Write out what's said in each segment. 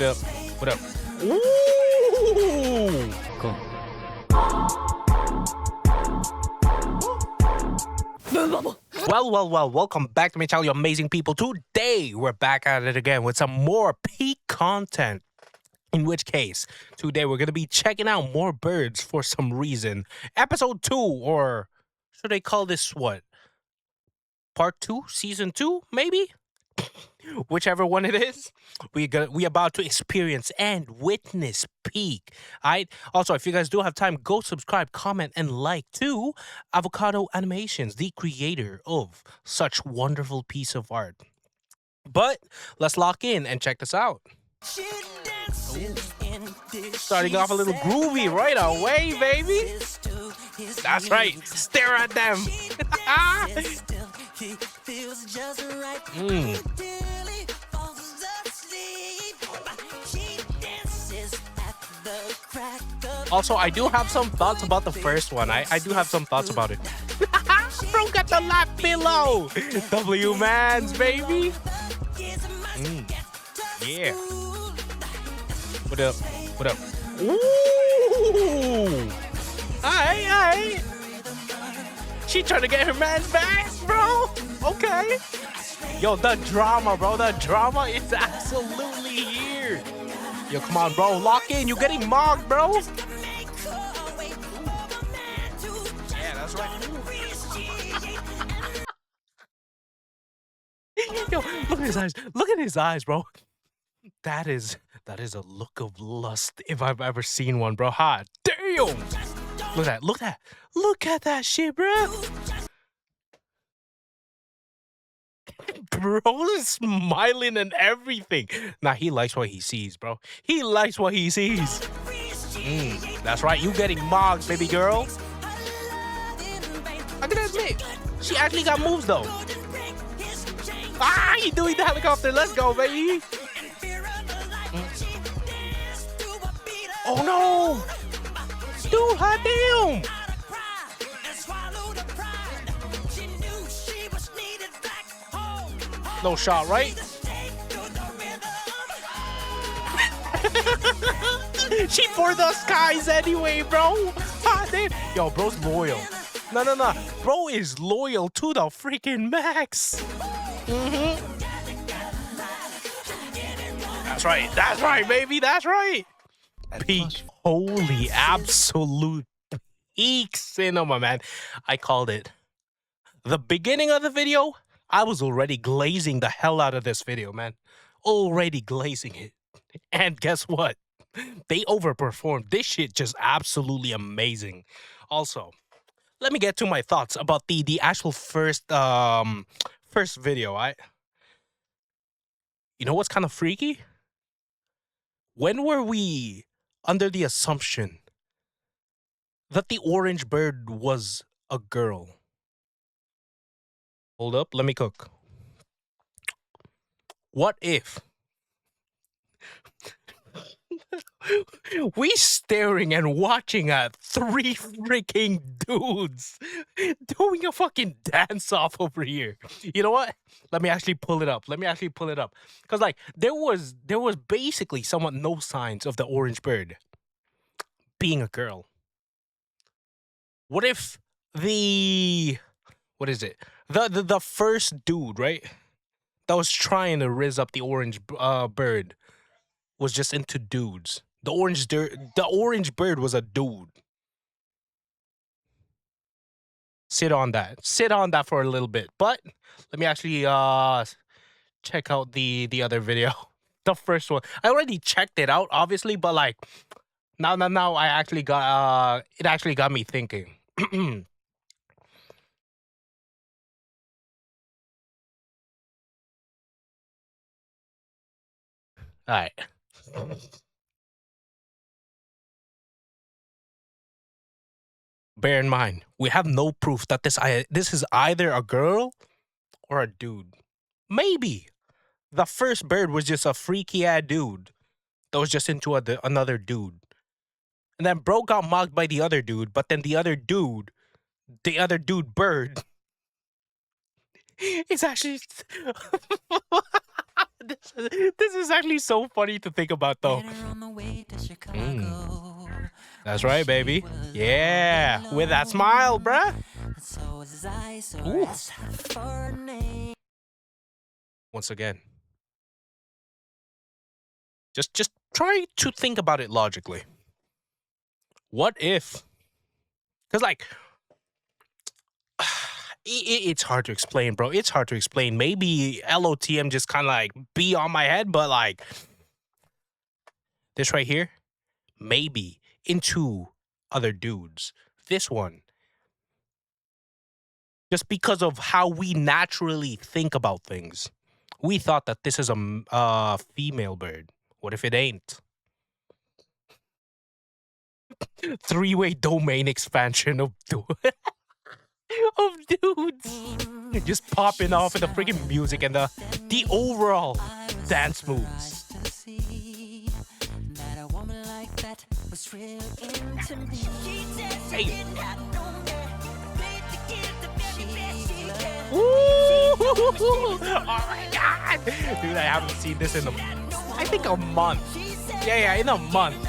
up? What up? Ooh! Cool. Well, welcome back to my channel, you amazing people. Today, we're back at it again with some more peak content. In which case, today we're going to be checking out more birds for some reason. Episode 2, or should I call this what? Part 2? Season 2, maybe? Whichever one it is, we about to experience and witness peak. Alright. Also, if you guys do have time, go subscribe, comment, and like to Avocado Animations, the creator of such wonderful piece of art. But let's lock in and check this out. Starting off a little groovy right away, baby. That's right. Stare at them. Also, I do have some thoughts about the first one. I do have some thoughts about it. Bro got the lap pillow. W mans, baby. Yeah. What up? What up? Ooh. Alright. She trying to get her man's back, bro. Okay. Yo, the drama, bro. The drama is absolutely here. Yo, come on, bro. Lock in. You're getting mocked, bro. Yeah, that's right. Yo, look at his eyes. Look at his eyes, bro. That is a look of lust if I've ever seen one, bro. Hot damn. Look at that. Look at that shit, bro. Bro is smiling and everything. Nah, he likes what he sees, bro. He likes what he sees. That's right. You getting mocked, baby girl. I can admit, she actually got moves, though. Ah, you doing the helicopter. Let's go, baby. Oh, no. Dude, hot damn. No shot, right? She for the skies anyway, bro. Hot damn. Yo, bro's loyal. No. Bro is loyal to the freaking max. That's right, baby. That's right. Peak. Holy absolute peak cinema, man. I called it. The beginning of the video, I was already glazing the hell out of this video, man. Already glazing it. And guess what? They overperformed. This shit just absolutely amazing. Also, let me get to my thoughts about the actual first video, right? You know what's kind of freaky? When were we under the assumption that the orange bird was a girl? Hold up, let me cook. What if we staring and watching at 3 freaking dudes doing a fucking dance off over here? You know what? Let me actually pull it up. Because like there was basically somewhat no signs of the orange bird being a girl. What if the first dude, right, that was trying to rizz up the orange bird was just into dudes? The orange bird was a dude. Sit on that for a little bit. But let me actually check out the other video. The first one. I already checked it out, obviously, but like now I actually got it actually got me thinking. All right. Bear in mind, we have no proof that this is either a girl or a dude. Maybe the first bird was just a freaky ass dude that was just into another dude. And then bro got mocked by the other dude, but then the other dude bird is actually This is actually so funny to think about, though. That's right, baby. Yeah, with that smile, bruh. Ooh. Once again, just try to think about it logically. What if? Because like, it's hard to explain, bro. It's hard to explain. Maybe LOTM just kind of like be on my head, but like this right here, maybe into other dudes. This one, just because of how we naturally think about things, we thought that this is a female bird. What if it ain't? Three-way domain expansion of of dudes just popping off in the freaking music and the overall dance moves. Hey. Ooh! Oh my god! Dude, I haven't seen this in I think a month. Yeah, in a month.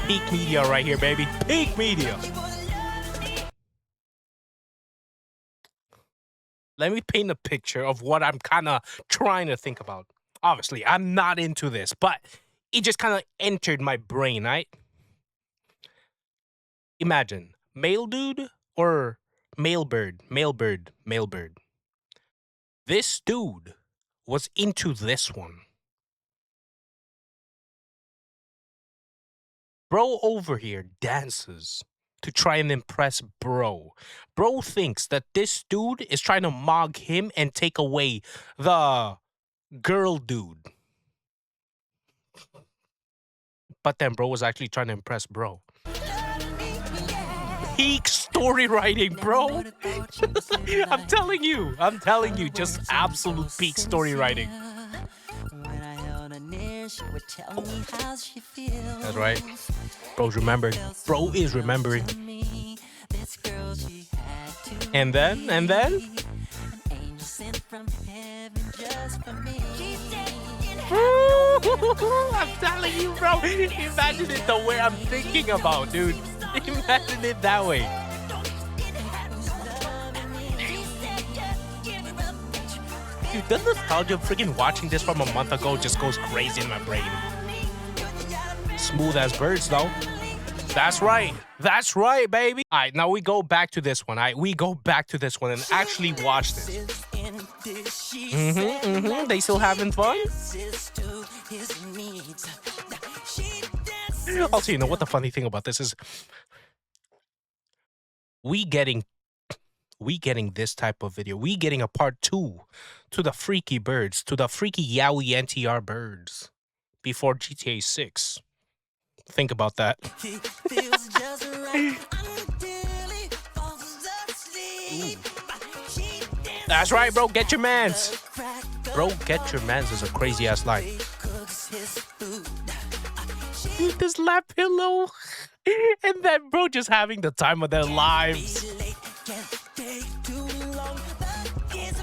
Peak media right here, baby. Peak media. Let me paint a picture of what I'm kind of trying to think about. Obviously, I'm not into this, but it just kind of entered my brain, right? Imagine, male dude or male bird, male bird, male bird. This dude was into this one. Bro over here dances to try and impress bro. Bro thinks that this dude is trying to mog him and take away the girl dude. But then bro was actually trying to impress bro. Peak story writing, bro. I'm telling you, just absolute peak story writing. That's right. Bro's remembered. Bro is remembering. And then? I'm telling you, bro. Imagine it the way I'm thinking about, dude. Imagine it that way. Dude, the nostalgia of freaking watching this from a month ago just goes crazy in my brain. Smooth as birds, though. That's right. That's right, baby. All right, now we go back to this one. All right, we go back to this one and actually watch this. They still having fun? Also, you know what the funny thing about this is? We getting this type of video. We getting a part 2 to the freaky birds, to the freaky Yaoi Ntr birds before GTA 6. Think about that. That's right, bro. Get your mans. Bro, get your mans is a crazy ass line. Dude, this lap pillow. And then, bro, just having the time of their lives.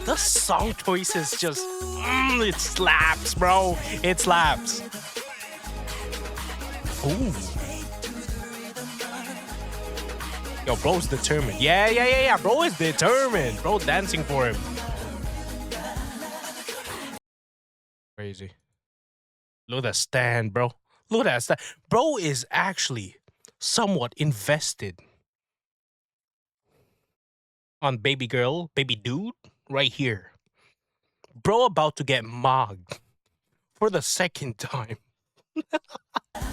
The song choices just, it slaps, bro. It slaps. Ooh. Yo, bro's determined. Yeah. Bro is determined. Bro dancing for him. Crazy. Look at that stand, bro. Look at that stand. Bro is actually somewhat invested on baby girl, baby dude, right here. Bro about to get mogged for the second time.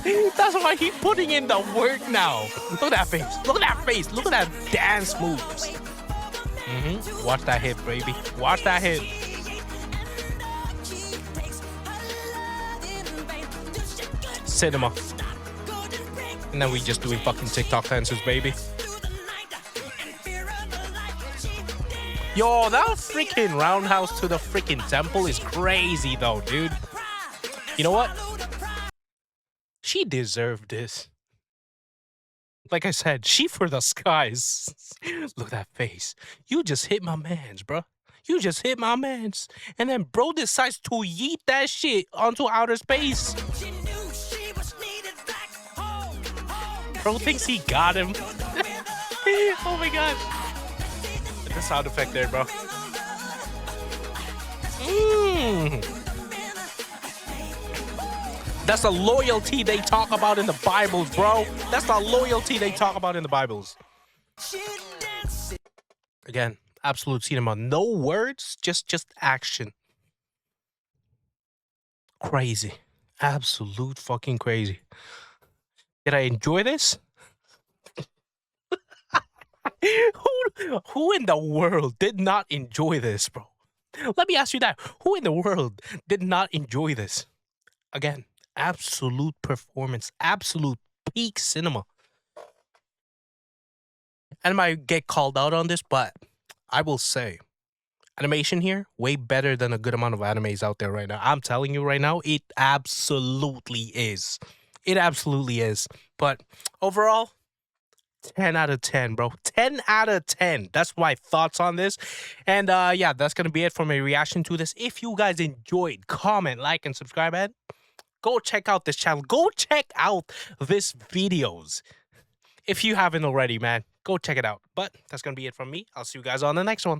That's why he's putting in the work now. Look at that face. Look at that face. Look at that dance moves. Watch that hit, baby. Watch that hit. Cinema. And then we just doing fucking TikTok dances, baby. Yo, that freaking roundhouse to the freaking temple is crazy though, dude. You know what? She deserved this. Like I said, she for the skies. Look at that face. You just hit my mans, bro. You just hit my mans. And then bro decides to yeet that shit onto outer space. Bro thinks he got him. Oh my god. The sound effect there, bro. That's the loyalty they talk about in the Bibles, bro. That's the loyalty they talk about in the Bibles. Again, absolute cinema. No words, just action. Crazy. Absolute fucking crazy. Did I enjoy this? Who in the world did not enjoy this, bro? Let me ask you that. Who in the world did not enjoy this? Again, absolute performance, absolute peak cinema. And I might get called out on this, but I will say, animation here, way better than a good amount of animes out there right now. I'm telling you right now, it absolutely is. It absolutely is. But overall, 10 out of 10, bro. 10 out of 10. That's my thoughts on this. And yeah, that's going to be it for my reaction to this. If you guys enjoyed, comment, like, and subscribe, and go check out this channel. Go check out this videos. If you haven't already, man, go check it out. But that's going to be it from me. I'll see you guys on the next one.